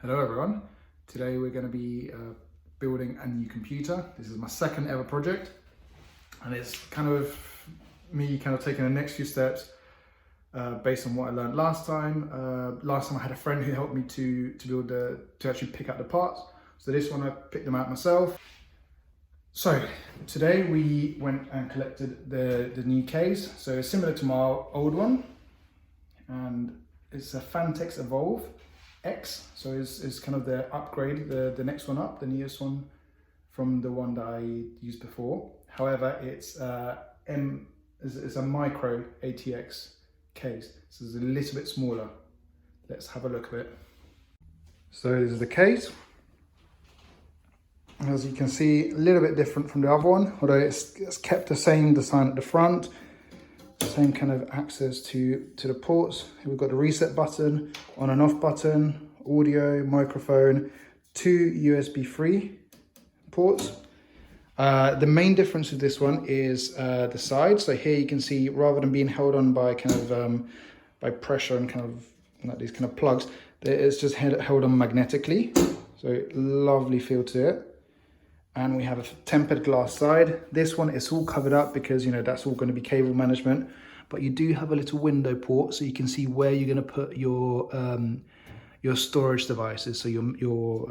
Hello everyone. Today we're going to be building a new computer. This is my second ever project, and it's kind of me taking the next few steps based on what I learned last time. Last time I had a friend who helped me to actually pick out the parts. So this one I picked them out myself. So today we went and collected the new case. So it's similar to my old one, and it's a Phanteks Evolve X, so it's kind of the upgrade, the next one up, the newest one from the one that I used before. However, it's a micro ATX case, so it's a little bit smaller. Let's have a look at it. So this is the case. As you can see, a little bit different from the other one, although it's kept the same design at the front. Same kind of access to the ports. We've got the reset button, on and off button, audio, microphone, 2 USB 3 ports. The main difference with this one is the side. So here you can see, rather than being held on by by pressure and like these kind of plugs, it's just held on magnetically. So lovely feel to it. And we have a tempered glass side. This one is all covered up because, you know, that's all going to be cable management. But you do have a little window port, so you can see where you're going to put your storage devices, so your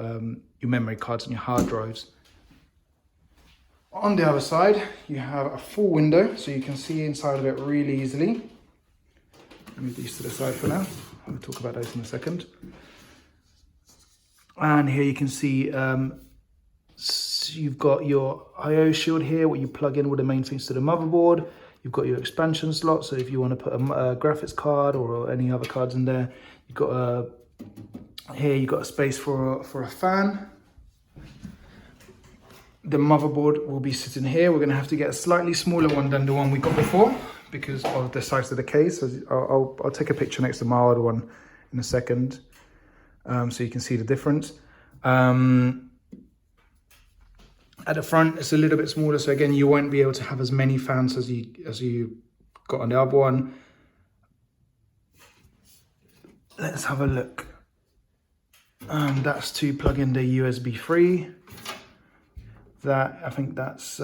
memory cards and your hard drives. On the other side, you have a full window, so you can see inside of it really easily. Move these to the side for now. I'll talk about those in a second. And here you can see you've got your I/O shield here, where you plug in all the main things to the motherboard. You've got your expansion slot, so if you want to put a graphics card or any other cards in there. You've got here you've got a space for a fan. The motherboard will be sitting here. We're going to have to get a slightly smaller one than the one we got before because of the size of the case. So I'll take a picture next to my other one in a second, so you can see the difference. At the front, it's a little bit smaller, so again, you won't be able to have as many fans as you got on the other one. Let's have a look. That's to plug in the USB 3. That, I think that's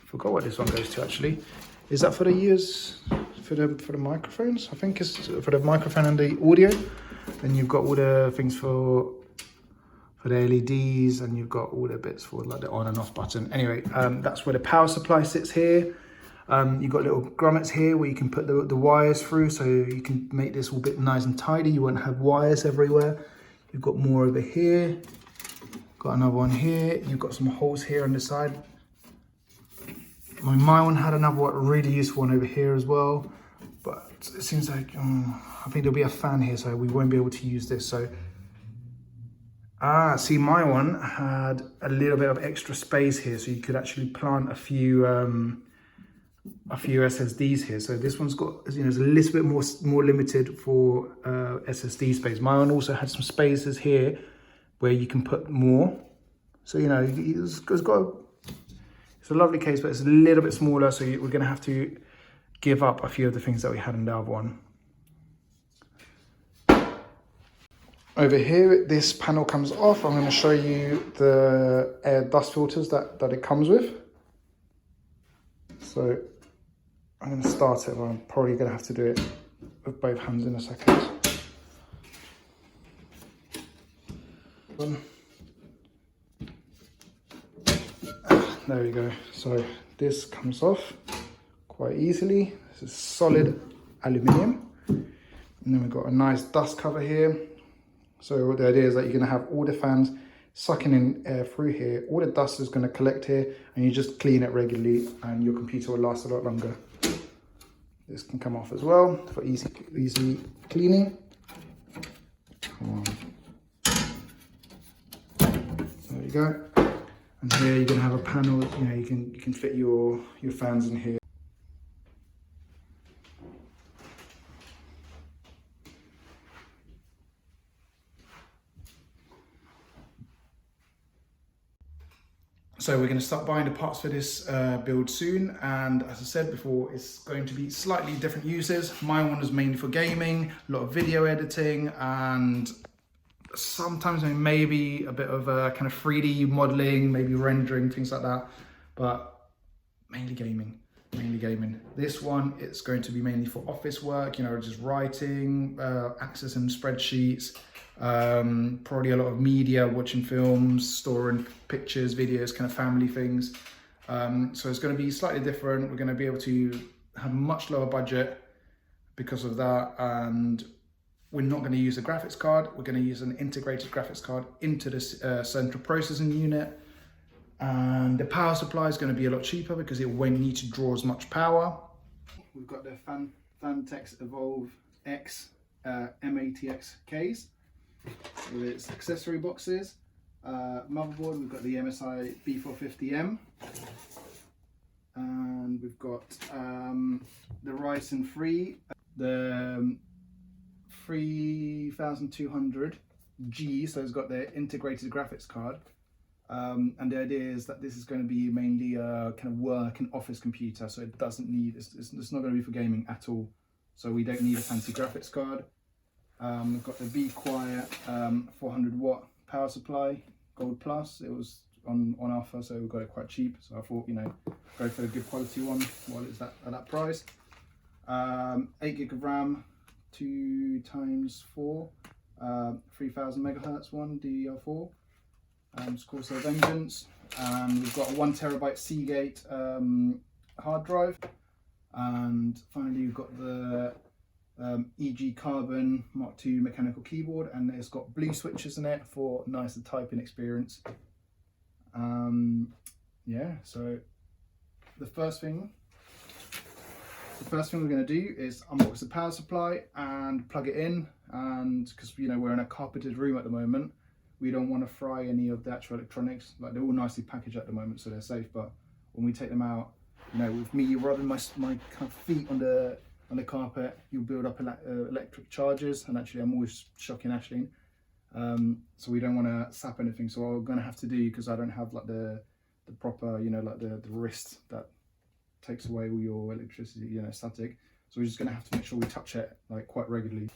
forgot what this one goes to actually. Is that for the microphones? I think it's for the microphone and the audio. Then you've got all the things for the LEDs, and you've got all the bits for like the on and off button. Anyway, that's where the power supply sits here. You've got little grommets here where you can put the wires through, so you can make this all bit nice and tidy. You won't have wires everywhere. You've got more over here. Got another one here. You've got some holes here on the side. My one had another really useful one over here as well, but it seems like I think there'll be a fan here, so we won't be able to use this. So see, my one had a little bit of extra space here, so you could actually plant a few SSDs here. So this one's got, you know, it's a little bit more limited for SSD space. My one also had some spaces here where you can put more. So, you know, it's a lovely case, but it's a little bit smaller, so we're going to have to give up a few of the things that we had in the other one. Over here, this panel comes off. I'm going to show you the air dust filters that it comes with. So I'm going to start it, but I'm probably going to have to do it with both hands in a second. There we go. So this comes off quite easily. This is solid aluminium. And then we've got a nice dust cover here. So the idea is that you're going to have all the fans sucking in air through here. All the dust is going to collect here, and you just clean it regularly, and your computer will last a lot longer. This can come off as well for easy cleaning. Come on. There you go. And here you're going to have a panel. You know, you can fit your fans in here. So we're going to start buying the parts for this build soon, and as I said before, it's going to be slightly different uses. My one is mainly for gaming, a lot of video editing, and sometimes maybe a bit of kind of 3D modeling, maybe rendering, things like that, but mainly gaming. This one, it's going to be mainly for office work, you know, just writing, accessing spreadsheets, probably a lot of media, watching films, storing pictures, videos, kind of family things. So it's going to be slightly different. We're going to be able to have a much lower budget because of that, and we're not going to use a graphics card. We're going to use an integrated graphics card into this central processing unit. And the power supply is going to be a lot cheaper because it won't need to draw as much power. We've got the Phanteks Evolve X M80X case with its accessory boxes. Motherboard, we've got the MSI B450M. And we've got the Ryzen 3, the 3200G, so it's got the integrated graphics card. And the idea is that this is going to be mainly a kind of work and office computer, so it doesn't need, it's not going to be for gaming at all. So we don't need a fancy graphics card. We've got the Be Quiet 400 watt power supply, Gold Plus. It was on offer, so we got it quite cheap. So I thought, you know, go for a good quality one while it's at that price. 8 gig of RAM, 2x4, 3000 megahertz one, DDR4. It's Corsair Vengeance, and we've got a 1 terabyte Seagate hard drive, and finally we've got the EG Carbon Mark II mechanical keyboard, and it's got blue switches in it for nicer typing experience. Yeah, so the first thing we're going to do is unbox the power supply and plug it in, and because, you know, we're in a carpeted room at the moment, we don't want to fry any of the actual electronics. Like, they're all nicely packaged at the moment, so they're safe. But when we take them out, you know, with me rubbing my kind of feet on the carpet, you'll build up electric charges. And actually, I'm always shocking Ashleen. So we don't want to sap anything. So what we're going to have to do, because I don't have like the proper, you know, like the wrist that takes away all your electricity, you know, static. So we're just going to have to make sure we touch it like quite regularly.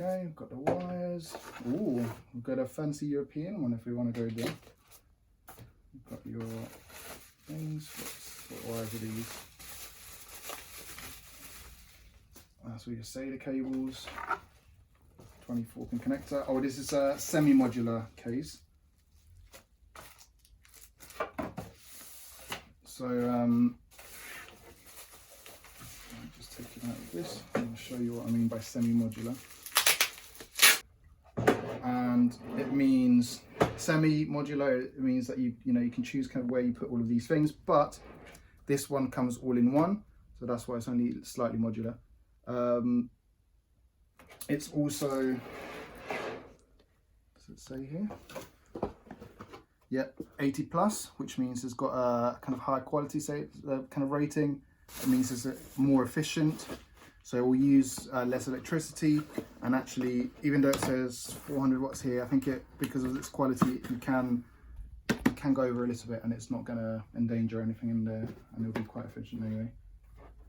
Okay, we've got the wires. Ooh, we've got a fancy European one if we want to go there. You've got your things. What wires are these? That's your SATA cables. 24 pin connector. Oh, this is a semi-modular case. So, I'll just take it out of this and I'll show you what I mean by semi-modular. And it means semi-modular, it means that you can choose kind of where you put all of these things, but this one comes all in one, so that's why it's only slightly modular. It's also, does it say here? Yep, 80 plus, which means it's got a kind of high quality kind of rating. It means it's more efficient. So it will use less electricity, and actually, even though it says 400 watts here, I think because of its quality, it can go over a little bit, and it's not going to endanger anything in there, and it'll be quite efficient anyway.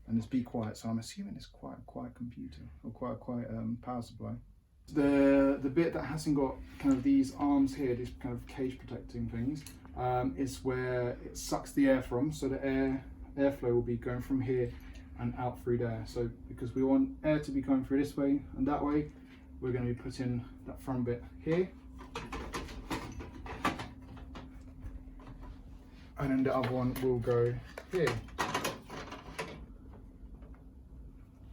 And it's Be Quiet, so I'm assuming it's quite a quiet computer, or quite a quiet power supply. The bit that hasn't got kind of these arms here, these kind of cage protecting things, is where it sucks the air from, so the airflow will be going from here and out through there. So because we want air to be going through this way and that way, we're going to be putting that front bit here, and then the other one will go here.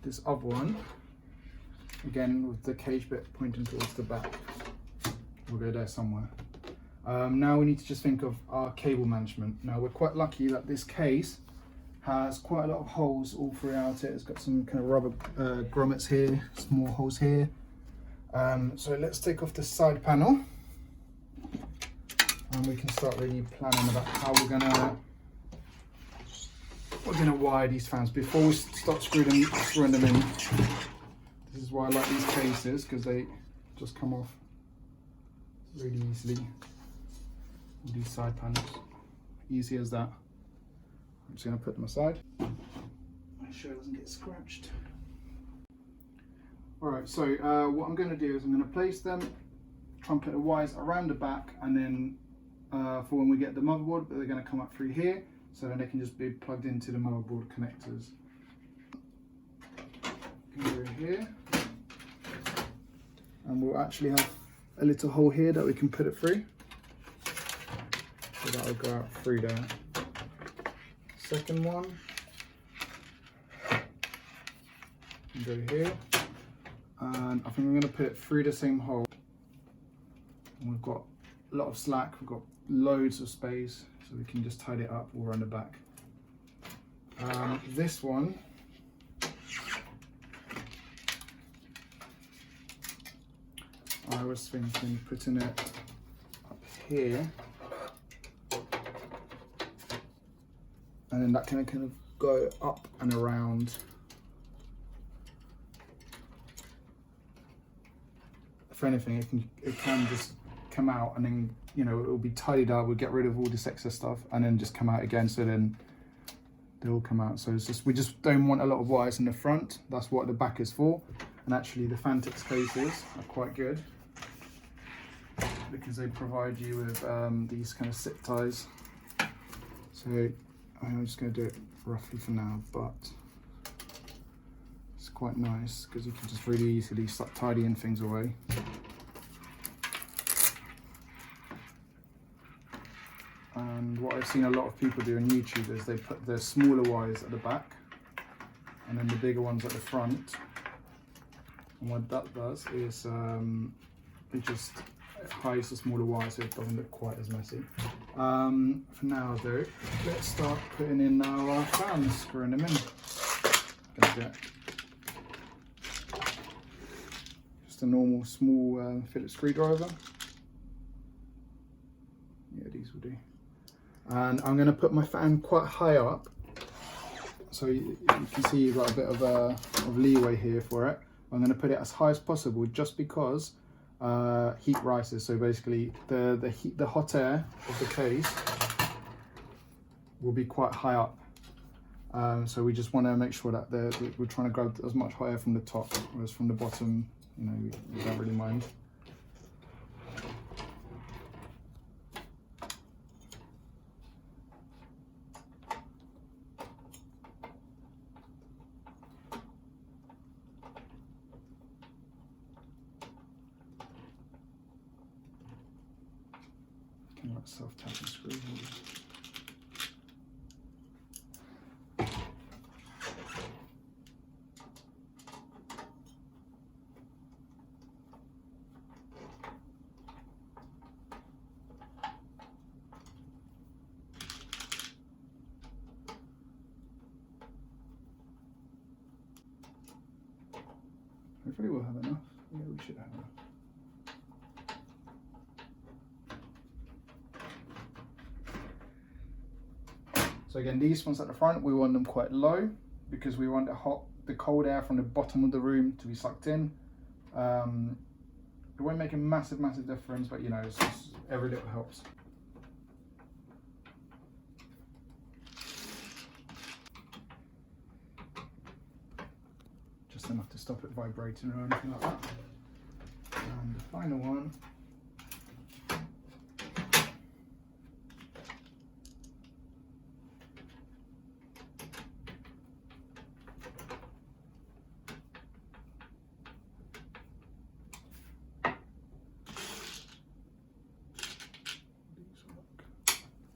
This other one, again with the cage bit pointing towards the back, will go there somewhere. Now we need to just think of our cable management. Now we're quite lucky that this case has quite a lot of holes all throughout it. It's got some kind of rubber grommets here, some more holes here. So let's take off the side panel, and we can start really planning about how we're gonna wire these fans before we start screwing them in. This is why I like these cases, because they just come off really easily. All these side panels, easy as that. I'm just going to put them aside. Make sure it doesn't get scratched. Alright, so what I'm going to do is I'm going to place them, try and put the wires around the back, and then for when we get the motherboard, they're going to come up through here, so then they can just be plugged into the motherboard connectors. Go here, and we'll actually have a little hole here that we can put it through, so that'll go out through there. Second one, go here, and I think I'm going to put it through the same hole. And we've got a lot of slack, we've got loads of space, so we can just tidy it up all around the back. This one, I was thinking putting it up here, and then that can kind of go up and around. If anything, it can just come out, and then, you know, it will be tidied up. We'll get rid of all this excess stuff, and then just come out again. So then they all come out. So it's just, we just don't want a lot of wires in the front. That's what the back is for. And actually, the Phanteks cases are quite good because they provide you with these kind of zip ties. So I'm just going to do it roughly for now, but it's quite nice because you can just really easily start tidying things away. And what I've seen a lot of people do on YouTube is they put the smaller wires at the back and then the bigger ones at the front. And what that does is it just hides the smaller wires so it doesn't look quite as messy. For now though, let's start putting in our fans, screwing them in. Gonna get just a normal small Phillips screwdriver. Yeah, these will do. And I'm going to put my fan quite high up, so you can see you've got a bit of leeway here for it. I'm going to put it as high as possible just because heat rises. So basically the hot air of the case will be quite high up. So we just want to make sure that we're trying to grab as much hot air from the top, whereas from the bottom, you know, we don't really mind. Like self-tapping screws. Hopefully we'll have enough. Yeah, we should have enough. So again, these ones at the front, we want them quite low because we want the cold air from the bottom of the room to be sucked in. It won't make a massive difference, but you know, it's just, every little helps. Just enough to stop it vibrating or anything like that. And the final one.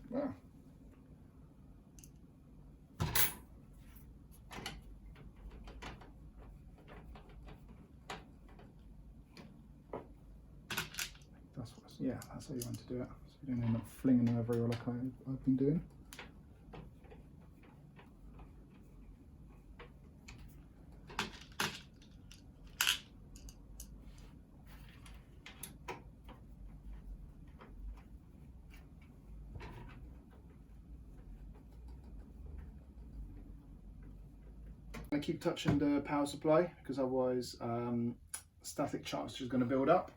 Wow. That's how you want to do it. So you don't end up flinging them everywhere like I've been doing. I keep touching the power supply because otherwise static charge is going to build up.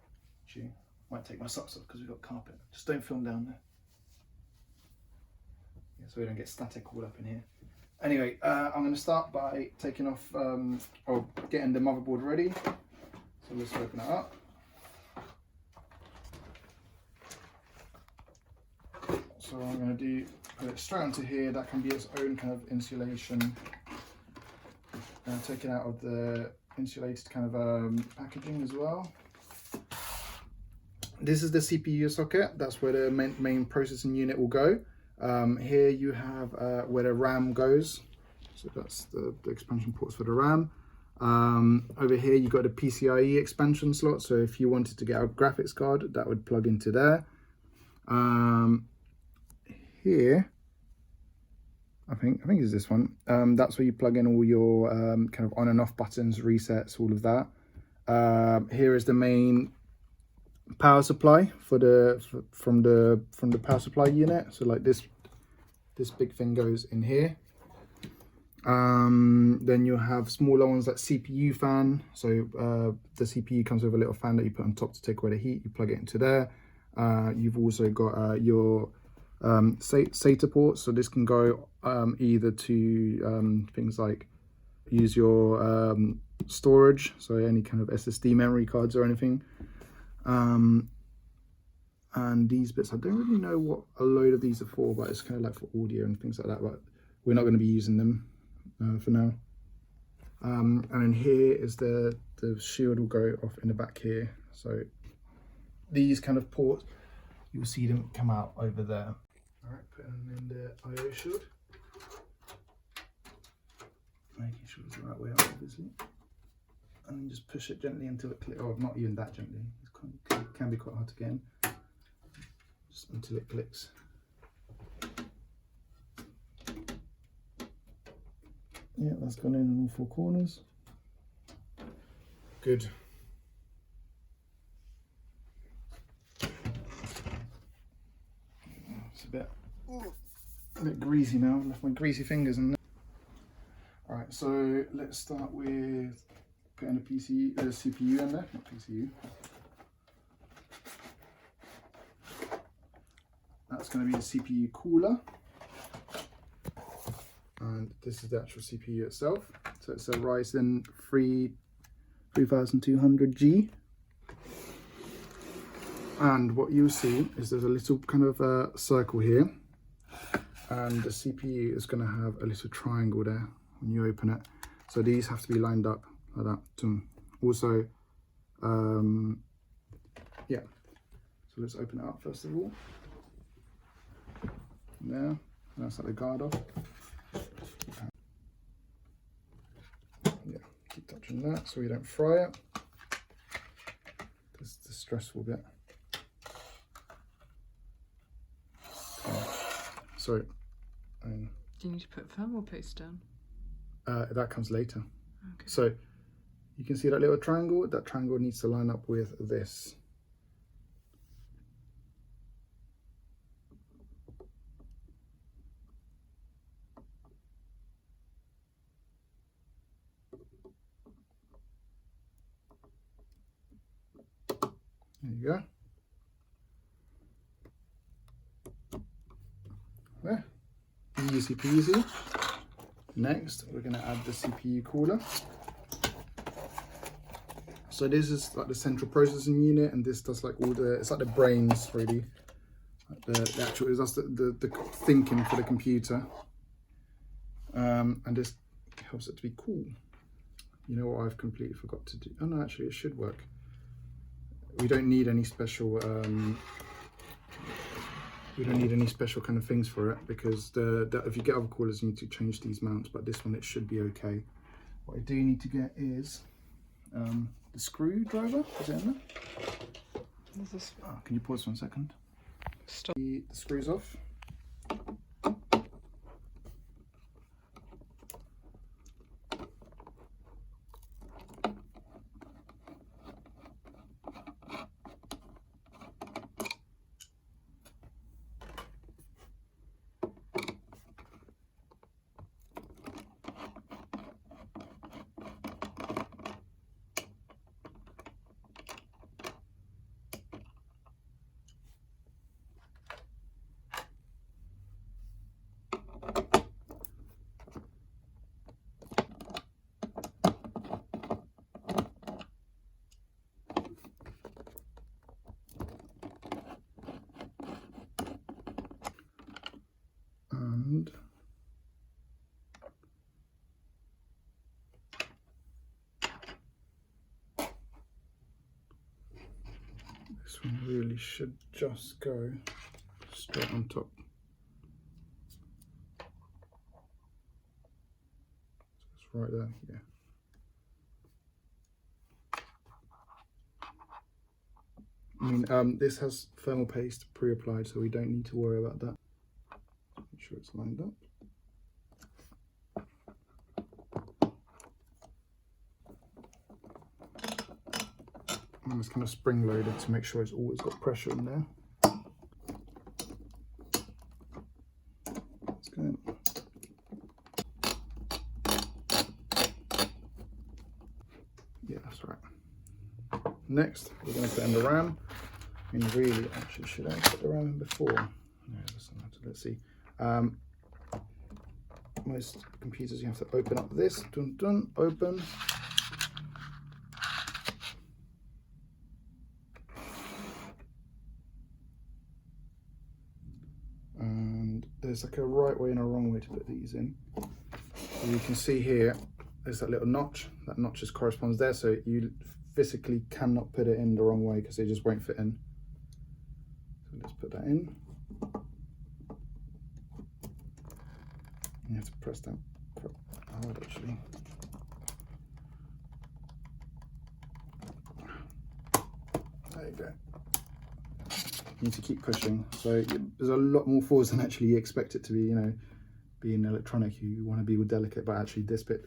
Might take my socks off because we've got carpet. Just don't film down there. Yeah, so we don't get static all up in here. Anyway, I'm going to start by taking off or getting the motherboard ready. So let's open it up. So what I'm going to do, put it straight onto here. That can be its own kind of insulation. Take it out of the insulated kind of packaging as well. This is the CPU socket. That's where the main processing unit will go. Here you have where the RAM goes. So that's the expansion ports for the RAM. Over here you've got the PCIe expansion slot. So if you wanted to get a graphics card, that would plug into there. Here, I think it's this one. That's where you plug in all your kind of on and off buttons, resets, all of that. Here is the main power supply for from the power supply unit. So like this big thing goes in here. Then you have smaller ones like CPU fan. So the CPU comes with a little fan that you put on top to take away the heat. You plug it into there. You've also got your SATA ports. So this can go either to things like use your storage, so any kind of SSD memory cards or anything. And these bits, I don't really know what a load of these are for, but it's kind of like for audio and things like that, but we're not going to be using them for now. And then here is the shield will go off in the back here. So these kind of ports, you'll see them come out over there. All right, putting in the IO shield. Making sure it's the right way up, obviously. And then just push it gently until it clicks, or not even that gently. It can be quite hard to get in. Just until it clicks. Yeah, that's gone in all four corners. Good. It's a bit greasy now. I've left my greasy fingers in there. All right, so let's start with putting the CPU in there, not PCU. That's going to be the CPU cooler. And this is the actual CPU itself. So it's a Ryzen 3200G. And what you'll see is there's a little kind of circle here. And the CPU is going to have a little triangle there when you open it. So these have to be lined up like that. Also, yeah. So let's open it up first of all. There, that's like the guard off. Yeah, keep touching that so you don't fry it. This is the stressful bit. Sorry. Do you need to put thermal paste down? That comes later. Okay. So you can see that little triangle. That triangle needs to line up with this. There you go. There. Easy peasy. Next, we're going to add the CPU cooler. So this is like the central processing unit, and this does like all the, it's like the brains really. Like the actual, that's the thinking for the computer. And this helps it to be cool. You know what I've completely forgot to do? Oh no, actually it should work. We don't need any special kind of things for it, because if you get other coolers you need to change these mounts, but this one it should be okay. What I do need to get is the screwdriver. Is it in there? Oh, can you pause 1 second? Stop. The screws off. one really should just go straight on top. It's right there, yeah. I mean, this has thermal paste pre-applied, so we don't need to worry about that. Make sure it's lined up. And it's kind of spring loaded to make sure it's always got pressure in there. That's good. Yeah, that's right. Next, we're going to put in the RAM. I mean, really, actually, should I put the RAM in before? No, let's see. Most computers, you have to open up this. Dun, dun, open. And there's like a right way and a wrong way to put these in. And you can see here, there's that little notch. That notch just corresponds there, so you physically cannot put it in the wrong way because it just won't fit in. So let's put that in. You have to press that quite hard actually. There you go. You need to keep pushing. So there's a lot more force than actually you expect it to be, you know, being electronic. You want to be delicate, but actually this bit,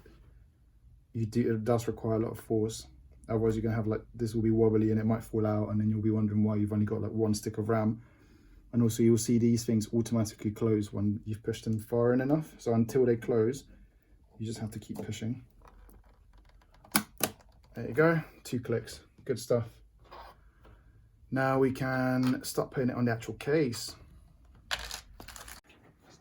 it does require a lot of force. Otherwise you're going to have like, this will be wobbly and it might fall out, and then you'll be wondering why you've only got like one stick of RAM. And also you'll see these things automatically close when you've pushed them far in enough. So until they close, you just have to keep pushing. There you go, 2 clicks, good stuff. Now we can start putting it on the actual case.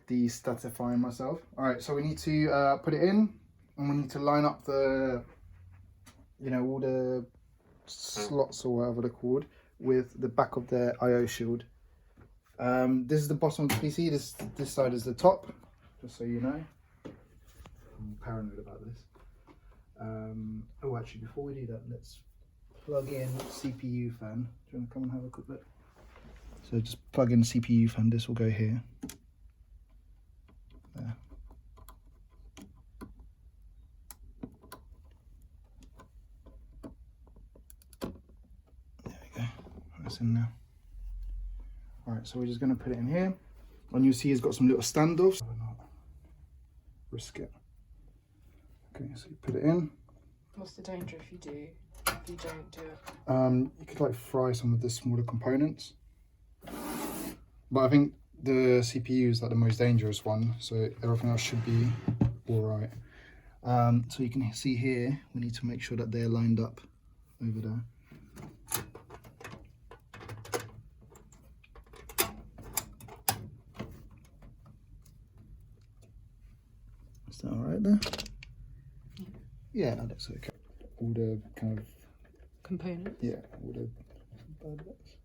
Destattifying myself. All right, so we need to put it in, and we need to line up the, you know, all the slots or whatever they're called with the back of the I/O shield. This is the bottom of the PC, this side is the top, just so you know. I'm paranoid about this. Oh, actually, before we do that, let's plug in CPU fan. Do you want to come and have a quick look? So just plug in CPU fan, this will go here. There. There we go, that's in now. Alright, so we're just going to put it in here. And you'll see it's got some little standoffs. Risk it. Okay, so you put it in. What's the danger if you don't do it? You could like fry some of the smaller components. But I think the CPU is like the most dangerous one, so everything else should be alright. So you can see here, we need to make sure that they're lined up over there. Is that alright there? Yeah, that looks okay. All the kind of Components? yeah, all the bad bits.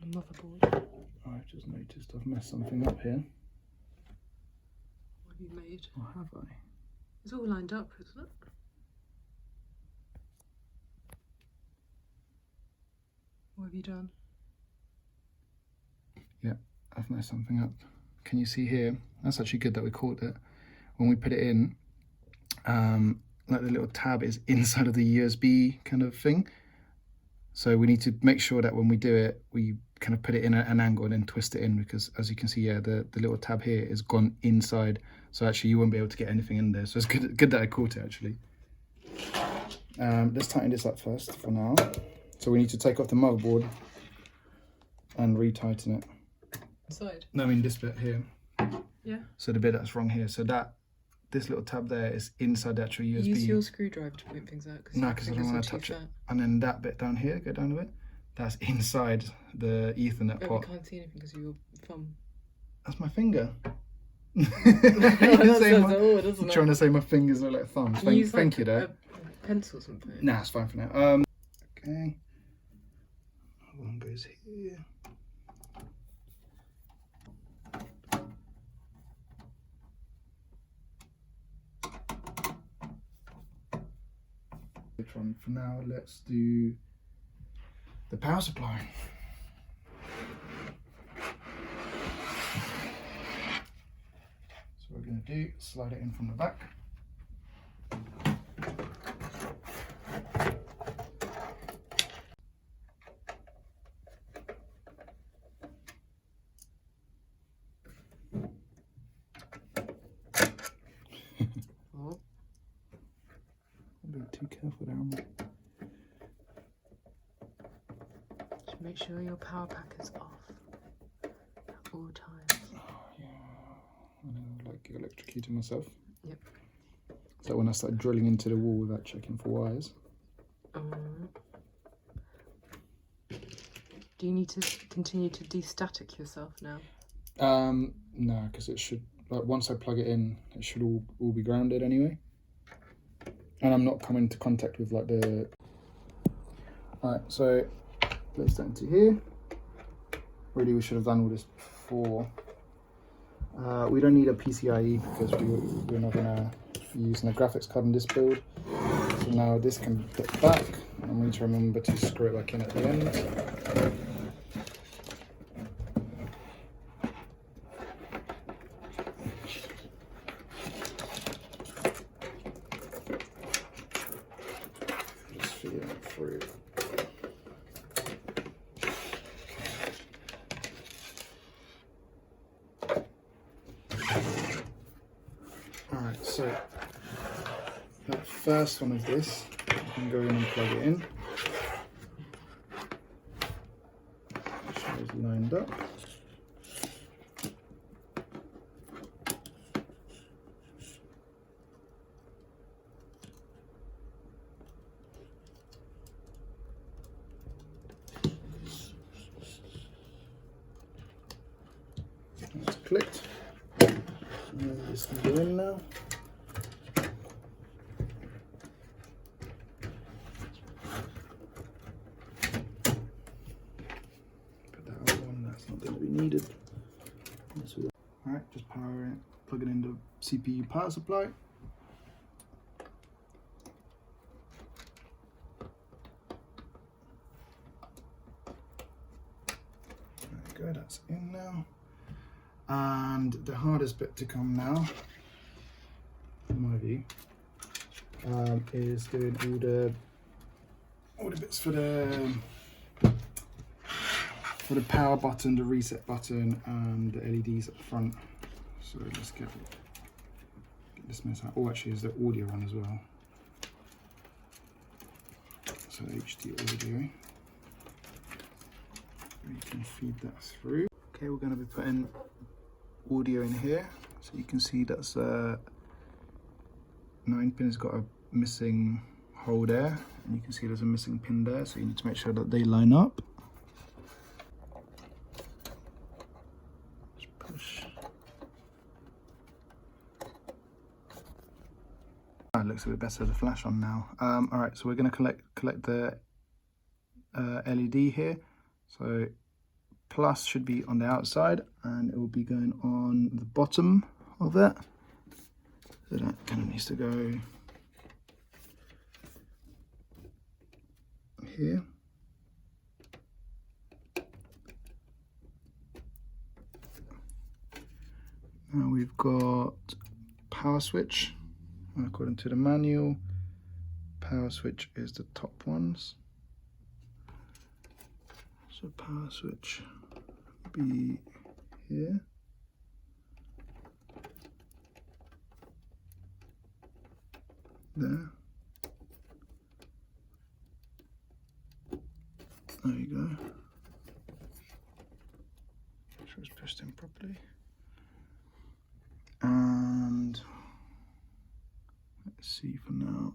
The motherboard. I've just noticed I've messed something up here. What have you made? Or have I? It's all lined up, isn't it? What have you done? Yeah, I've messed something up. Can you see here? That's actually good that we caught it. When we put it in, like the little tab is inside of the USB kind of thing. So we need to make sure that when we do it, we kind of put it in at an angle and then twist it in, because as you can see, yeah, the little tab here is gone inside. So actually you won't be able to get anything in there. So it's good that I caught it actually. Let's tighten this up first for now. So we need to take off the motherboard and retighten it. Inside? No, I mean this bit here. Yeah. So the bit that's wrong here. So this little tab there is inside the actual USB. Use your screwdriver to point things out. No, because I don't want to touch it. And then that bit down here, go down a bit. That's inside the Ethernet But pot. we can't see anything because of your thumb. That's my finger. That sounds odd, doesn't it? Trying to say my fingers are like thumbs. Thank you there. A pencil or something. Nah, it's fine for now. Okay. One goes here. For now, let's do the power supply. do, slide it in from the back. Oh, I'm being too careful there. just make sure your power pack is off at all times. I know, like electrocuting myself. Yep. So when I start drilling into the wall without checking for wires. Do you need to continue to de-static yourself now? No, because it should, like, once I plug it in, it should all be grounded anyway. And I'm not coming into contact with like the. Alright, so place that into here. Really, we should have done all this before. We don't need a PCIe because we're not gonna be using a graphics card in this build. So now this can fit back, and we need to remember to screw it back in at the end. Just feed it through. Alright, so that first one of this, you can go in and plug it in. Make sure it's lined up. It's clicked. And this can go in now. Put that other one, that's not going to be needed. Alright, just power it, plug it into CPU power supply. There we go, that's in now. And the hardest bit to come now, in my view, is doing all the bits for the power button, the reset button, and the LEDs at the front. So let's get this mess out. Oh, actually, there's the audio one as well. So HD audio. You can feed that through. Okay, we're going to be putting audio in here, so you can see that's 9 pin has got a missing hole there, and you can see there's a missing pin there, so you need to make sure that they line up. Just push. It looks a bit better with the flash on now. All right, so we're going to collect the LED here. So plus should be on the outside, and it will be going on the bottom of it. So that kind of needs to go here. Now we've got power switch. According to the manual, power switch is the top ones. So power switch will be here. There. There you go. Make sure it's pushed in properly. And let's see for now.